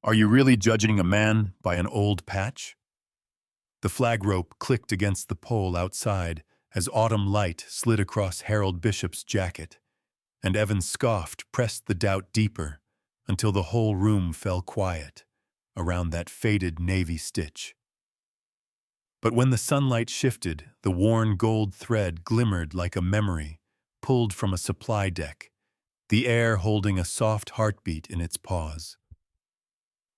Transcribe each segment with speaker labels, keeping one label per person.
Speaker 1: Are you really judging a man by an old patch? The flag rope clicked against the pole outside as autumn light slid across Harold Bishop's jacket, and Evan scoffed, pressed the doubt deeper, until the whole room fell quiet around that faded navy stitch. But when the sunlight shifted, the worn gold thread glimmered like a memory pulled from a supply deck, the air holding a soft heartbeat in its pause.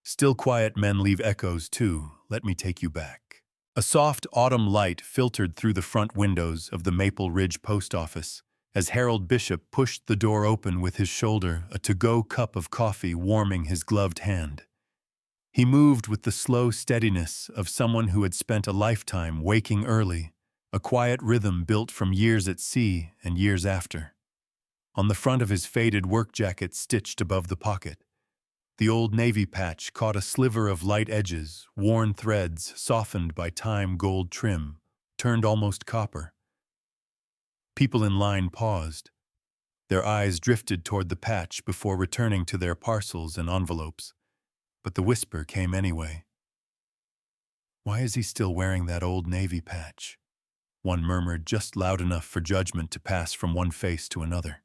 Speaker 1: Still quiet men leave echoes too, let me take you back. A soft autumn light filtered through the front windows of the Maple Ridge post office as Harold Bishop pushed the door open with his shoulder, a to-go cup of coffee warming his gloved hand. He moved with the slow steadiness of someone who had spent a lifetime waking early, a quiet rhythm built from years at sea and years after. On the front of his faded work jacket stitched above the pocket, the old navy patch caught a sliver of light edges, worn threads softened by time gold trim, turned almost copper. People in line paused. Their eyes drifted toward the patch before returning to their parcels and envelopes. But the whisper came anyway. "Why is he still wearing that old navy patch?" One murmured, just loud enough for judgment to pass from one face to another.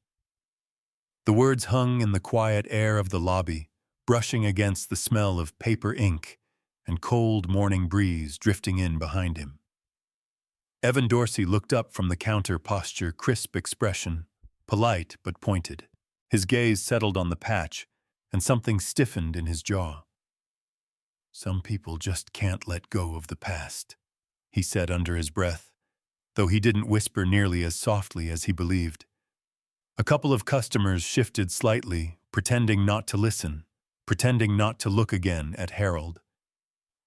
Speaker 1: The words hung in the quiet air of the lobby, brushing against the smell of paper ink and cold morning breeze drifting in behind him. Evan Dorsey looked up from the counter posture, crisp expression, polite but pointed. His gaze settled on the patch, and something stiffened in his jaw. "Some people just can't let go of the past," he said under his breath, though he didn't whisper nearly as softly as he believed. A couple of customers shifted slightly, pretending not to listen, pretending not to look again at Harold.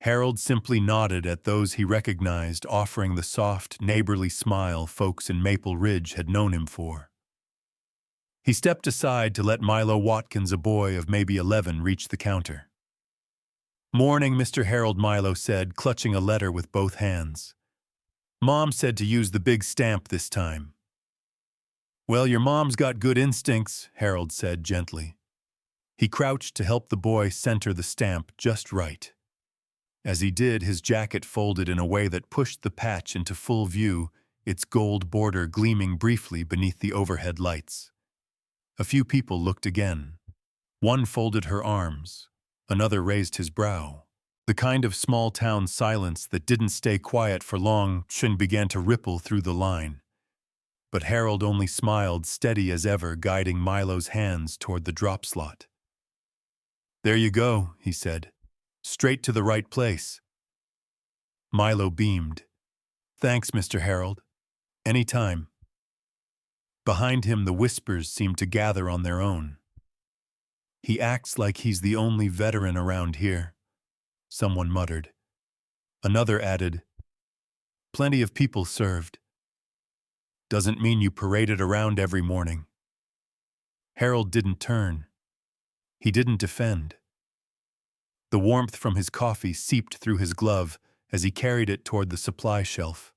Speaker 1: Harold simply nodded at those he recognized, offering the soft, neighborly smile folks in Maple Ridge had known him for. He stepped aside to let Milo Watkins, a boy of maybe 11, reach the counter. "Morning, Mr. Harold," Milo said, clutching a letter with both hands. "Mom said to use the big stamp this time." "Well, your mom's got good instincts," Harold said gently. He crouched to help the boy center the stamp just right. As he did, his jacket folded in a way that pushed the patch into full view, its gold border gleaming briefly beneath the overhead lights. A few people looked again. One folded her arms. Another raised his brow. The kind of small-town silence that didn't stay quiet for long began to ripple through the line. But Harold only smiled, steady as ever, guiding Milo's hands toward the drop slot. "There you go," he said. "Straight to the right place." Milo beamed. "Thanks, Mr. Harold. Any time." Behind him, the whispers seemed to gather on their own. "He acts like he's the only veteran around here," someone muttered. Another added, "Plenty of people served. Doesn't mean you paraded around every morning." Harold didn't turn. He didn't defend. The warmth from his coffee seeped through his glove as he carried it toward the supply shelf.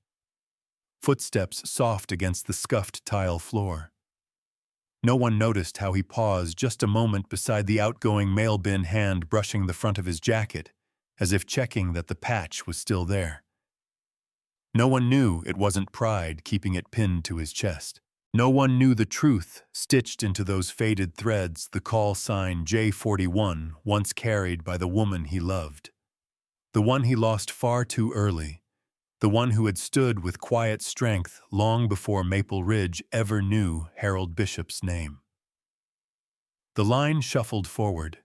Speaker 1: Footsteps soft against the scuffed tile floor. No one noticed how he paused just a moment beside the outgoing mail bin, hand brushing the front of his jacket, as if checking that the patch was still there. No one knew it wasn't pride keeping it pinned to his chest. No one knew the truth stitched into those faded threads, the call sign J41 once carried by the woman he loved. The one he lost far too early. The one who had stood with quiet strength long before Maple Ridge ever knew Harold Bishop's name. The line shuffled forward.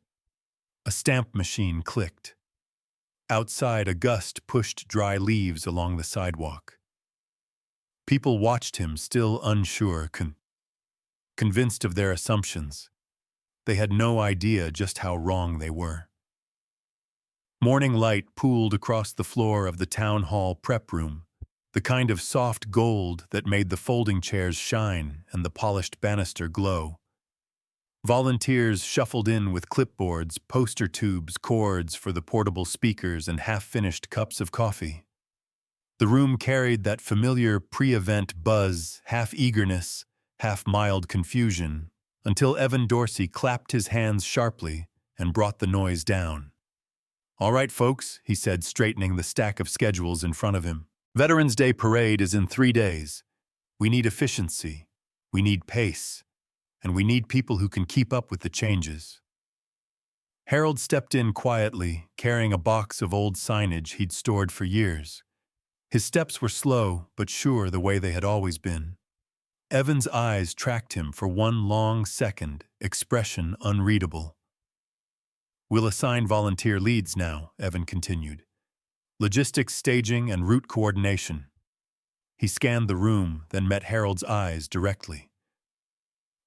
Speaker 1: A stamp machine clicked. Outside, a gust pushed dry leaves along the sidewalk. People watched him, still unsure, convinced of their assumptions. They had no idea just how wrong they were. Morning light pooled across the floor of the town hall prep room, the kind of soft gold that made the folding chairs shine and the polished banister glow. Volunteers shuffled in with clipboards, poster tubes, cords for the portable speakers, and half-finished cups of coffee. The room carried that familiar pre-event buzz, half eagerness, half mild confusion, until Evan Dorsey clapped his hands sharply and brought the noise down. All right, folks, he said, straightening the stack of schedules in front of him. Veterans Day Parade is in 3 days. We need efficiency, we need pace, and we need people who can keep up with the changes. Harold stepped in quietly, carrying a box of old signage he'd stored for years. His steps were slow, but sure the way they had always been. Evan's eyes tracked him for one long second, expression unreadable. We'll assign volunteer leads now, Evan continued. Logistics, staging, and route coordination. He scanned the room, then met Harold's eyes directly.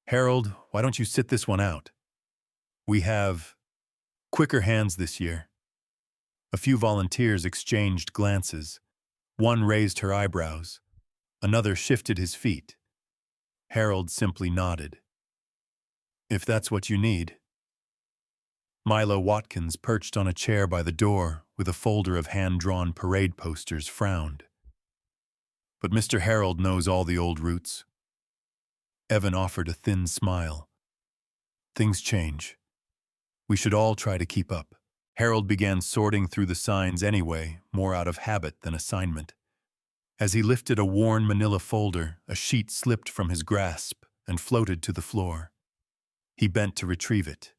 Speaker 1: Harold, why don't you sit this one out? We have quicker hands this year. A few volunteers exchanged glances. One raised her eyebrows. Another shifted his feet. Harold simply nodded. If that's what you need. Milo Watkins, perched on a chair by the door with a folder of hand-drawn parade posters, frowned. But Mr. Harold knows all the old routes. Evan offered a thin smile. Things change. We should all try to keep up. Harold began sorting through the signs anyway, more out of habit than assignment. As he lifted a worn manila folder, a sheet slipped from his grasp and floated to the floor. He bent to retrieve it.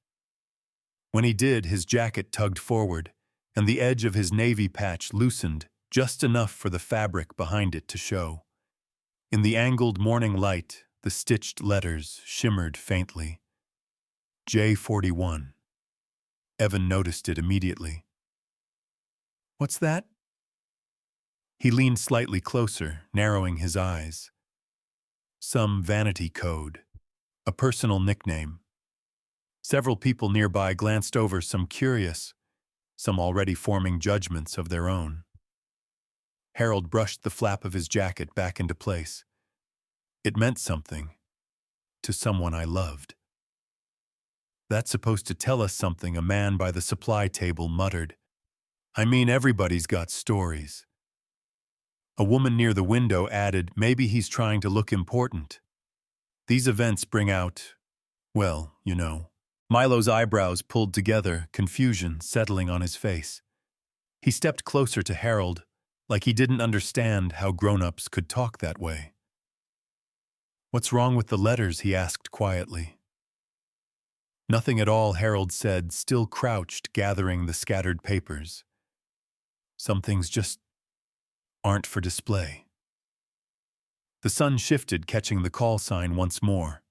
Speaker 1: When he did, his jacket tugged forward, and the edge of his navy patch loosened just enough for the fabric behind it to show. In the angled morning light, the stitched letters shimmered faintly. J41. Evan noticed it immediately. What's that? He leaned slightly closer, narrowing his eyes. Some vanity code. A personal nickname. Several people nearby glanced over, some curious, some already forming judgments of their own. Harold brushed the flap of his jacket back into place. It meant something. To someone I loved. That's supposed to tell us something, a man by the supply table muttered. I mean, everybody's got stories. A woman near the window added, maybe he's trying to look important. These events bring out, well, you know. Milo's eyebrows pulled together, confusion settling on his face. He stepped closer to Harold, like he didn't understand how grown-ups could talk that way. What's wrong with the letters? He asked quietly. Nothing at all, Harold said, still crouched, gathering the scattered papers. Some things just aren't for display. The sun shifted, catching the call sign once more.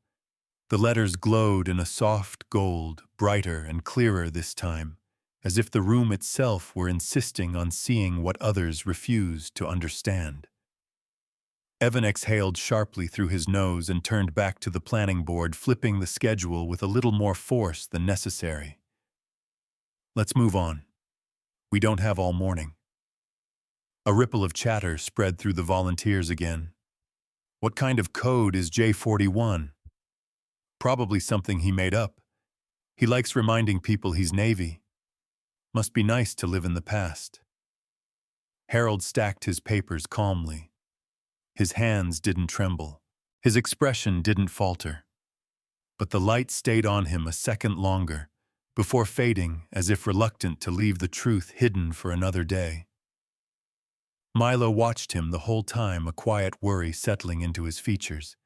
Speaker 1: The letters glowed in a soft gold, brighter and clearer this time, as if the room itself were insisting on seeing what others refused to understand. Evan exhaled sharply through his nose and turned back to the planning board, flipping the schedule with a little more force than necessary. Let's move on. We don't have all morning. A ripple of chatter spread through the volunteers again. What kind of code is J41? Probably something he made up. He likes reminding people he's Navy. Must be nice to live in the past. Harold stacked his papers calmly. His hands didn't tremble. His expression didn't falter. But the light stayed on him a second longer, before fading as if reluctant to leave the truth hidden for another day. Milo watched him the whole time, a quiet worry settling into his features.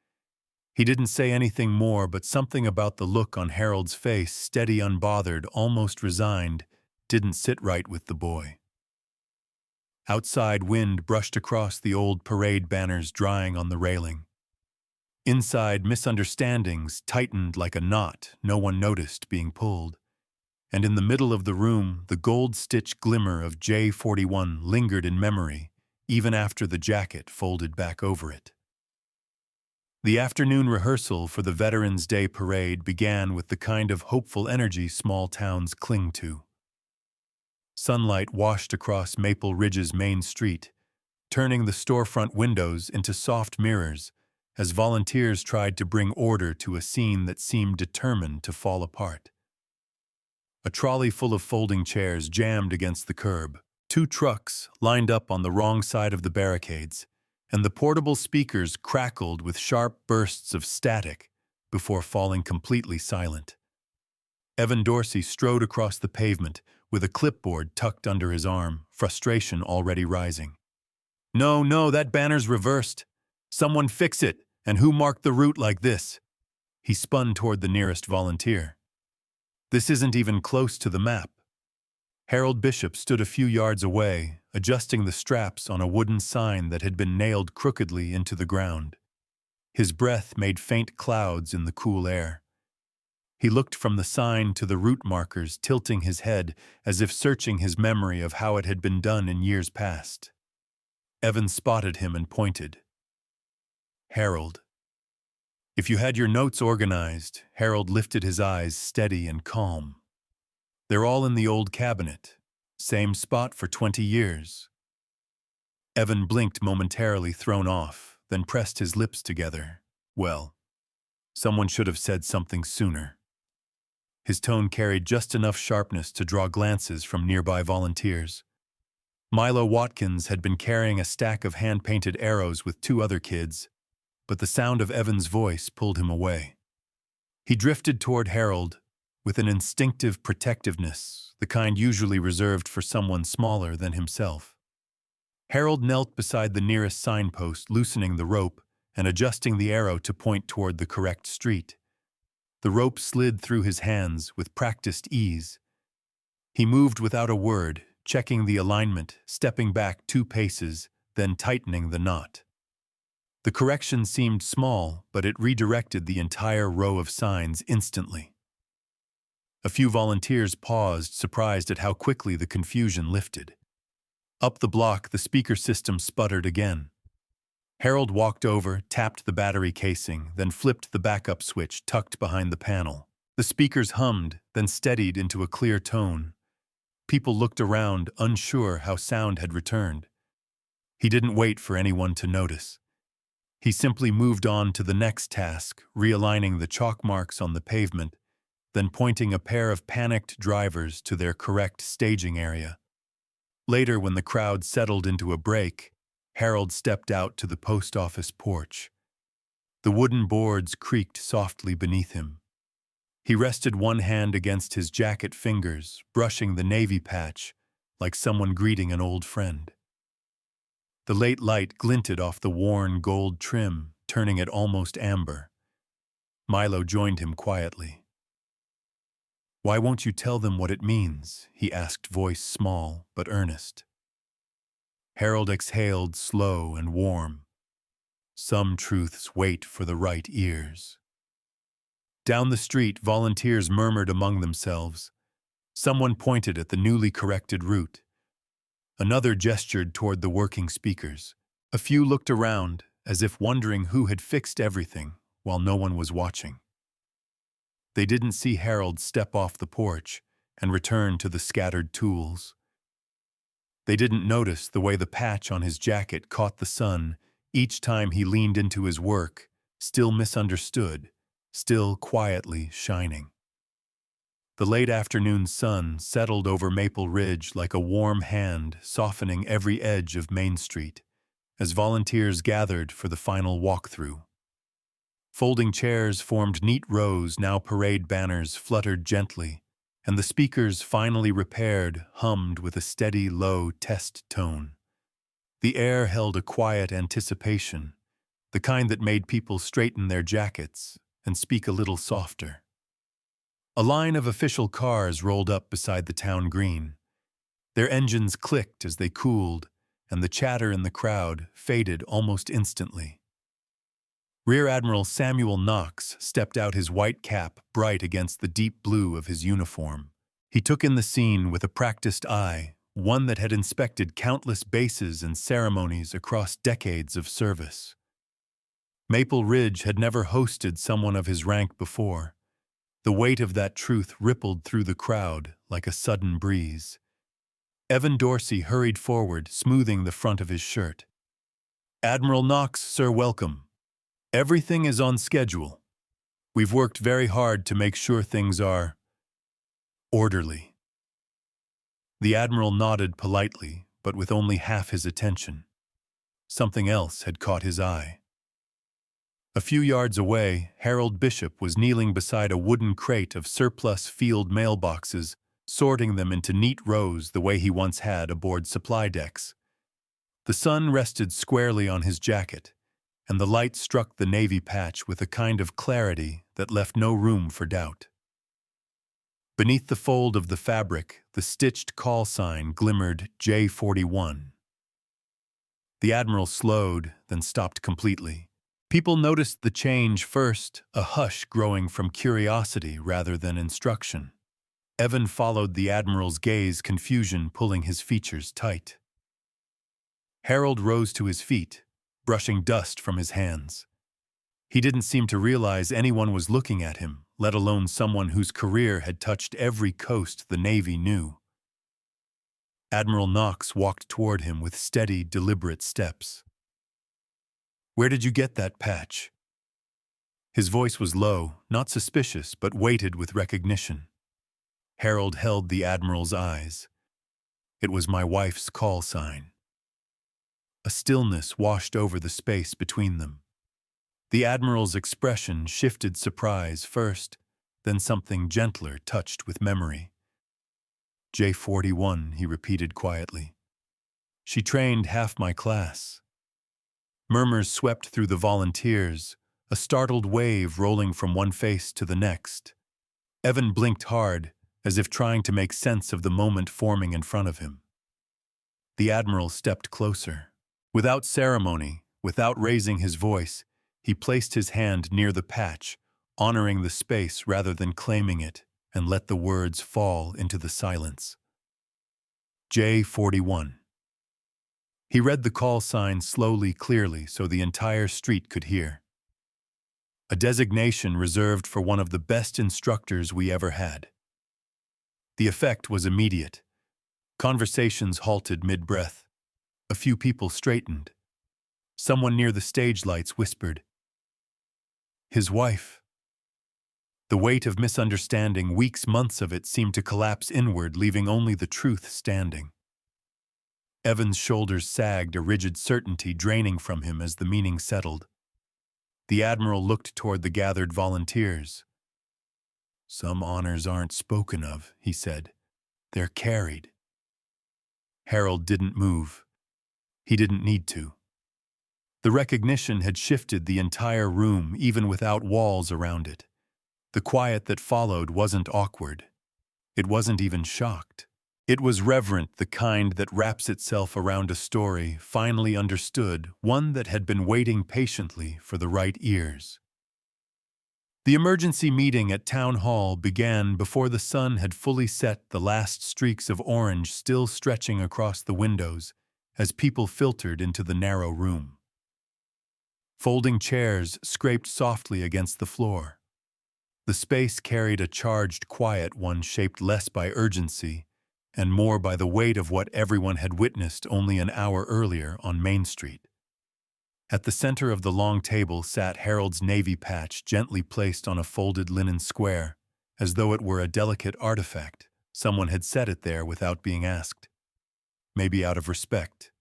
Speaker 1: He didn't say anything more, but something about the look on Harold's face, steady, unbothered, almost resigned, didn't sit right with the boy. Outside, wind brushed across the old parade banners drying on the railing. Inside, misunderstandings tightened like a knot no one noticed being pulled. And in the middle of the room, the gold-stitched glimmer of J41 lingered in memory, even after the jacket folded back over it. The afternoon rehearsal for the Veterans Day Parade began with the kind of hopeful energy small towns cling to. Sunlight washed across Maple Ridge's main street, turning the storefront windows into soft mirrors as volunteers tried to bring order to a scene that seemed determined to fall apart. A trolley full of folding chairs jammed against the curb, 2 trucks lined up on the wrong side of the barricades, and the portable speakers crackled with sharp bursts of static before falling completely silent. Evan Dorsey strode across the pavement, with a clipboard tucked under his arm, frustration already rising. "No, no, that banner's reversed. Someone fix it, and who marked the route like this?" He spun toward the nearest volunteer. "This isn't even close to the map." Harold Bishop stood a few yards away, adjusting the straps on a wooden sign that had been nailed crookedly into the ground. His breath made faint clouds in the cool air. He looked from the sign to the route markers, tilting his head as if searching his memory of how it had been done in years past. Evan spotted him and pointed. "Harold." "If you had your notes organized," Harold lifted his eyes, steady and calm. "They're all in the old cabinet. Same spot for 20 years. Evan blinked momentarily, thrown off, then pressed his lips together. "Well, someone should have said something sooner." His tone carried just enough sharpness to draw glances from nearby volunteers. Milo Watkins had been carrying a stack of hand-painted arrows with 2 other kids, but the sound of Evan's voice pulled him away. He drifted toward Harold with an instinctive protectiveness, the kind usually reserved for someone smaller than himself. Harold knelt beside the nearest signpost, loosening the rope and adjusting the arrow to point toward the correct street. The rope slid through his hands with practiced ease. He moved without a word, checking the alignment, stepping back 2 paces, then tightening the knot. The correction seemed small, but it redirected the entire row of signs instantly. A few volunteers paused, surprised at how quickly the confusion lifted. Up the block, the speaker system sputtered again. Harold walked over, tapped the battery casing, then flipped the backup switch tucked behind the panel. The speakers hummed, then steadied into a clear tone. People looked around, unsure how sound had returned. He didn't wait for anyone to notice. He simply moved on to the next task, realigning the chalk marks on the pavement, then pointing a pair of panicked drivers to their correct staging area. Later, when the crowd settled into a break, Harold stepped out to the post office porch. The wooden boards creaked softly beneath him. He rested one hand against his jacket fingers, brushing the navy patch like someone greeting an old friend. The late light glinted off the worn gold trim, turning it almost amber. Milo joined him quietly. "Why won't you tell them what it means?" he asked, voice small but earnest. Harold exhaled, slow and warm. "Some truths wait for the right ears." Down the street, volunteers murmured among themselves. Someone pointed at the newly corrected route. Another gestured toward the working speakers. A few looked around, as if wondering who had fixed everything, while no one was watching. They didn't see Harold step off the porch and return to the scattered tools. They didn't notice the way the patch on his jacket caught the sun each time he leaned into his work, still misunderstood, still quietly shining. The late afternoon sun settled over Maple Ridge like a warm hand, softening every edge of Main Street, as volunteers gathered for the final walkthrough. Folding chairs formed neat rows, now parade banners fluttered gently, and the speakers, finally repaired, hummed with a steady, low test tone. The air held a quiet anticipation, the kind that made people straighten their jackets and speak a little softer. A line of official cars rolled up beside the town green. Their engines clicked as they cooled, and the chatter in the crowd faded almost instantly. Rear Admiral Samuel Knox stepped out, his white cap bright against the deep blue of his uniform. He took in the scene with a practiced eye, one that had inspected countless bases and ceremonies across decades of service. Maple Ridge had never hosted someone of his rank before. The weight of that truth rippled through the crowd like a sudden breeze. Evan Dorsey hurried forward, smoothing the front of his shirt. "Admiral Knox, sir, welcome. Everything is on schedule. We've worked very hard to make sure things are orderly." The Admiral nodded politely, but with only half his attention. Something else had caught his eye. A few yards away, Harold Bishop was kneeling beside a wooden crate of surplus field mailboxes sorting them into neat rows the way he once had aboard supply decks. The sun rested squarely on his jacket, and the light struck the navy patch with a kind of clarity that left no room for doubt. Beneath the fold of the fabric, the stitched call sign glimmered J41. The Admiral slowed, then stopped completely. People noticed the change first, a hush growing from curiosity rather than instruction. Evan followed the Admiral's gaze, confusion pulling his features tight. Harold rose to his feet, brushing dust from his hands. He didn't seem to realize anyone was looking at him, let alone someone whose career had touched every coast the Navy knew. Admiral Knox walked toward him with steady, deliberate steps. "Where did you get that patch?" His voice was low, not suspicious, but weighted with recognition. Harold held the Admiral's eyes. It was my wife's call sign. A stillness washed over the space between them. The Admiral's expression shifted surprise first, then something gentler touched with memory. J41, he repeated quietly. She trained half my class. Murmurs swept through the volunteers, a startled wave rolling from one face to the next. Evan blinked hard, as if trying to make sense of the moment forming in front of him. The Admiral stepped closer. Without ceremony, without raising his voice, he placed his hand near the patch, honoring the space rather than claiming it, and let the words fall into the silence. J41. He read the call sign slowly, clearly, so the entire street could hear. A designation reserved for one of the best instructors we ever had. The effect was immediate. Conversations halted mid-breath. A few people straightened. Someone near the stage lights whispered, "His wife." The weight of misunderstanding, weeks, months of it, seemed to collapse inward, leaving only the truth standing. Evan's shoulders sagged, a rigid certainty draining from him as the meaning settled. The Admiral looked toward the gathered volunteers. "Some honors aren't spoken of," he said. "They're carried." Harold didn't move. He didn't need to. The recognition had shifted the entire room, even without walls around it. The quiet that followed wasn't awkward. It wasn't even shocked. It was reverent, the kind that wraps itself around a story, finally understood, one that had been waiting patiently for the right ears. The emergency meeting at Town Hall began before the sun had fully set, the last streaks of orange still stretching across the windows as people filtered into the narrow room. Folding chairs scraped softly against the floor. The space carried a charged quiet, one shaped less by urgency and more by the weight of what everyone had witnessed only an hour earlier on Main Street. At the center of the long table sat Harold's navy patch, gently placed on a folded linen square, as though it were a delicate artifact. Someone had set it there without being asked. Maybe out of respect.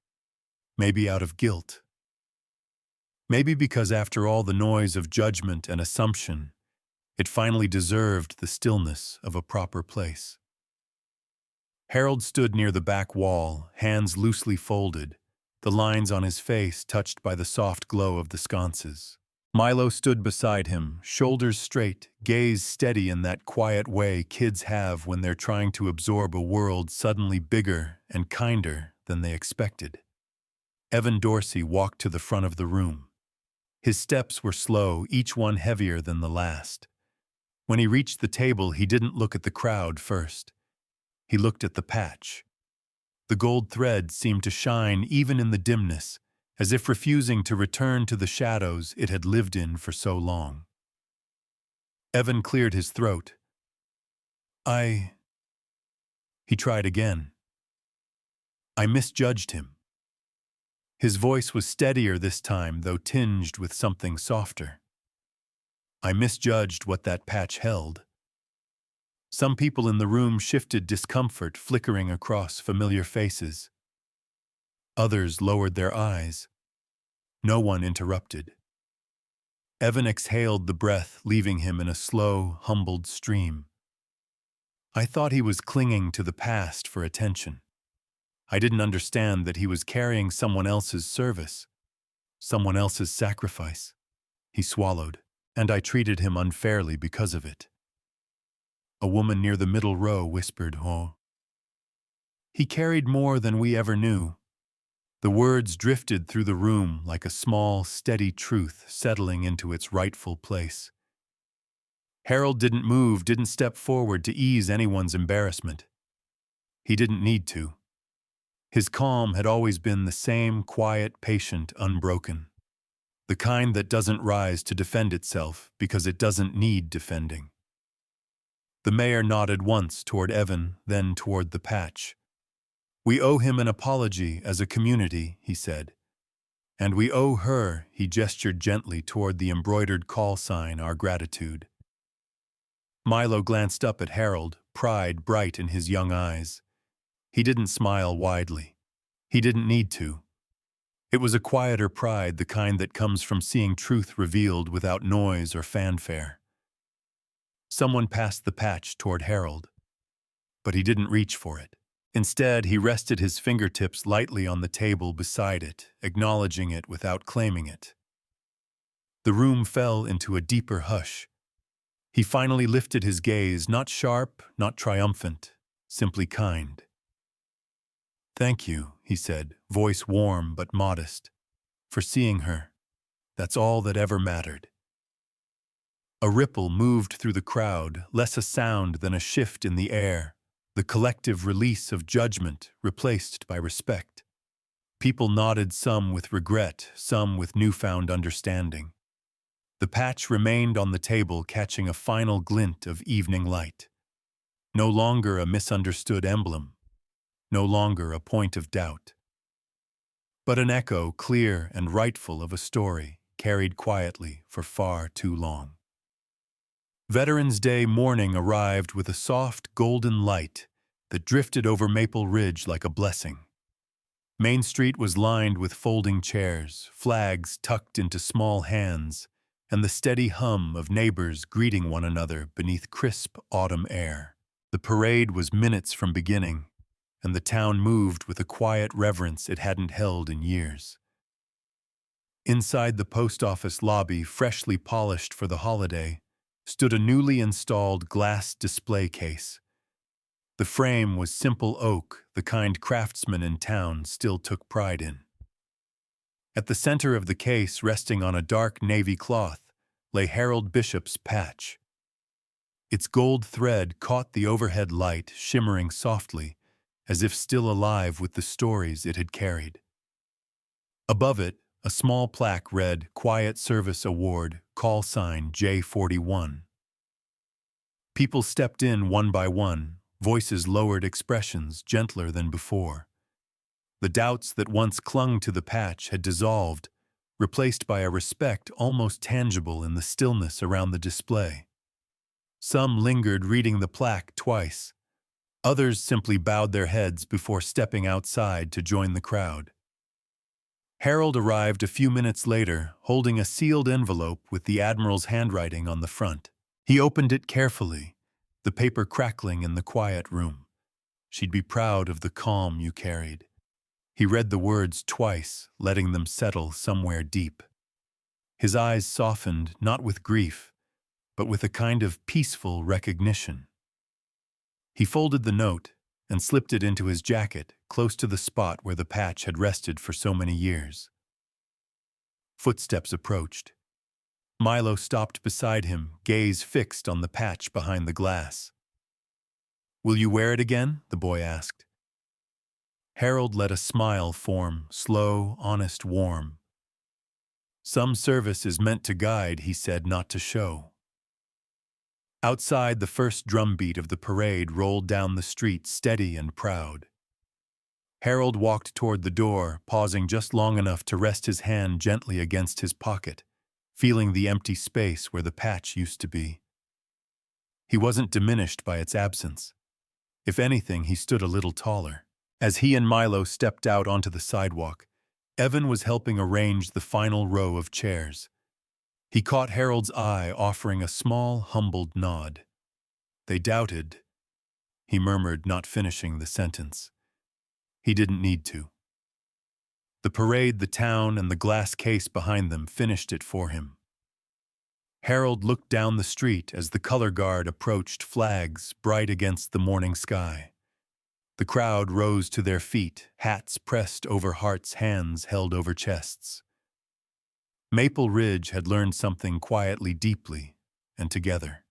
Speaker 1: Maybe out of guilt. Maybe because after all the noise of judgment and assumption, it finally deserved the stillness of a proper place. Harold stood near the back wall, hands loosely folded, the lines on his face touched by the soft glow of the sconces. Milo stood beside him, shoulders straight, gaze steady in that quiet way kids have when they're trying to absorb a world suddenly bigger and kinder than they expected. Evan Dorsey walked to the front of the room. His steps were slow, each one heavier than the last. When he reached the table, he didn't look at the crowd first. He looked at the patch. The gold thread seemed to shine even in the dimness, as if refusing to return to the shadows it had lived in for so long. Evan cleared his throat. He tried again. I misjudged him. His voice was steadier this time, though tinged with something softer. I misjudged what that patch held. Some people in the room shifted, discomfort flickering across familiar faces. Others lowered their eyes. No one interrupted. Evan exhaled the breath, leaving him in a slow, humbled stream. I thought he was clinging to the past for attention. I didn't understand that he was carrying someone else's service, someone else's sacrifice. He swallowed, and I treated him unfairly because of it. A woman near the middle row whispered, "Oh." He carried more than we ever knew. The words drifted through the room like a small, steady truth settling into its rightful place. Harold didn't move, didn't step forward to ease anyone's embarrassment. He didn't need to. His calm had always been the same, quiet, patient, unbroken. The kind that doesn't rise to defend itself because it doesn't need defending. The mayor nodded once toward Evan, then toward the patch. "We owe him an apology as a community," he said. "And we owe her," he gestured gently toward the embroidered call sign, "our gratitude." Milo glanced up at Harold, pride bright in his young eyes. He didn't smile widely. He didn't need to. It was a quieter pride, the kind that comes from seeing truth revealed without noise or fanfare. Someone passed the patch toward Harold, but he didn't reach for it. Instead, he rested his fingertips lightly on the table beside it, acknowledging it without claiming it. The room fell into a deeper hush. He finally lifted his gaze, not sharp, not triumphant, simply kind. "Thank you," he said, voice warm but modest, "for seeing her. That's all that ever mattered." A ripple moved through the crowd, less a sound than a shift in the air, the collective release of judgment replaced by respect. People nodded, some with regret, some with newfound understanding. The patch remained on the table, catching a final glint of evening light. No longer a misunderstood emblem, no longer a point of doubt, but an echo clear and rightful of a story carried quietly for far too long. Veterans Day morning arrived with a soft golden light that drifted over Maple Ridge like a blessing. Main Street was lined with folding chairs, flags tucked into small hands, and the steady hum of neighbors greeting one another beneath crisp autumn air. The parade was minutes from beginning, and the town moved with a quiet reverence it hadn't held in years. Inside the post office lobby, freshly polished for the holiday, stood a newly installed glass display case. The frame was simple oak, the kind craftsmen in town still took pride in. At the center of the case, resting on a dark navy cloth, lay Harold Bishop's patch. Its gold thread caught the overhead light, shimmering softly, as if still alive with the stories it had carried. Above it, a small plaque read, "Quiet Service Award, call sign J41. People stepped in one by one, voices lowered, expressions gentler than before. The doubts that once clung to the patch had dissolved, replaced by a respect almost tangible in the stillness around the display. Some lingered, reading the plaque twice. Others simply bowed their heads before stepping outside to join the crowd. Harold arrived a few minutes later, holding a sealed envelope with the Admiral's handwriting on the front. He opened it carefully, the paper crackling in the quiet room. "She'd be proud of the calm you carried." He read the words twice, letting them settle somewhere deep. His eyes softened, not with grief, but with a kind of peaceful recognition. He folded the note and slipped it into his jacket, close to the spot where the patch had rested for so many years. Footsteps approached. Milo stopped beside him, gaze fixed on the patch behind the glass. "Will you wear it again?" the boy asked. Harold let a smile form, slow, honest, warm. "Some service is meant to guide," he said, "not to show." Outside, the first drumbeat of the parade rolled down the street, steady and proud. Harold walked toward the door, pausing just long enough to rest his hand gently against his pocket, feeling the empty space where the patch used to be. He wasn't diminished by its absence. If anything, he stood a little taller. As he and Milo stepped out onto the sidewalk, Evan was helping arrange the final row of chairs. He caught Harold's eye, offering a small, humbled nod. They doubted, he murmured, not finishing the sentence. He didn't need to. The parade, the town, and the glass case behind them finished it for him. Harold looked down the street as the color guard approached, flags bright against the morning sky. The crowd rose to their feet, hats pressed over hearts, hands held over chests. Maple Ridge had learned something quietly, deeply, and together.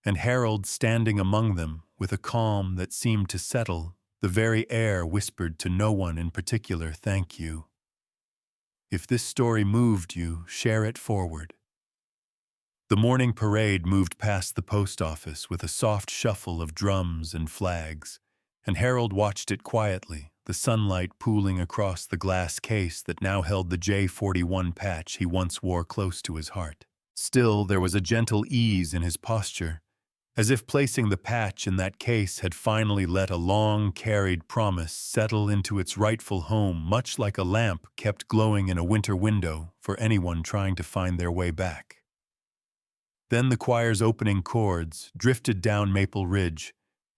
Speaker 1: And Harold, standing among them, with a calm that seemed to settle, the very air whispered to no one in particular, "Thank you. If this story moved you, share it forward." The morning parade moved past the post office with a soft shuffle of drums and flags, and Harold watched it quietly, the sunlight pooling across the glass case that now held the J41 patch he once wore close to his heart. Still, there was a gentle ease in his posture, as if placing the patch in that case had finally let a long-carried promise settle into its rightful home, much like a lamp kept glowing in a winter window for anyone trying to find their way back. Then the choir's opening chords drifted down Maple Ridge,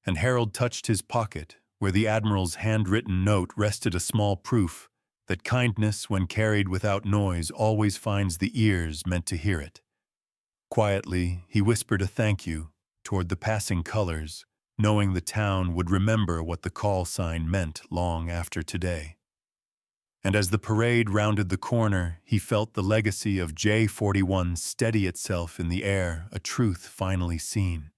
Speaker 1: and Harold touched his pocket, where the Admiral's handwritten note rested, a small proof that kindness, when carried without noise, always finds the ears meant to hear it. Quietly, he whispered a thank you toward the passing colors, knowing the town would remember what the call sign meant long after today. And as the parade rounded the corner, he felt the legacy of J41 steady itself in the air, a truth finally seen.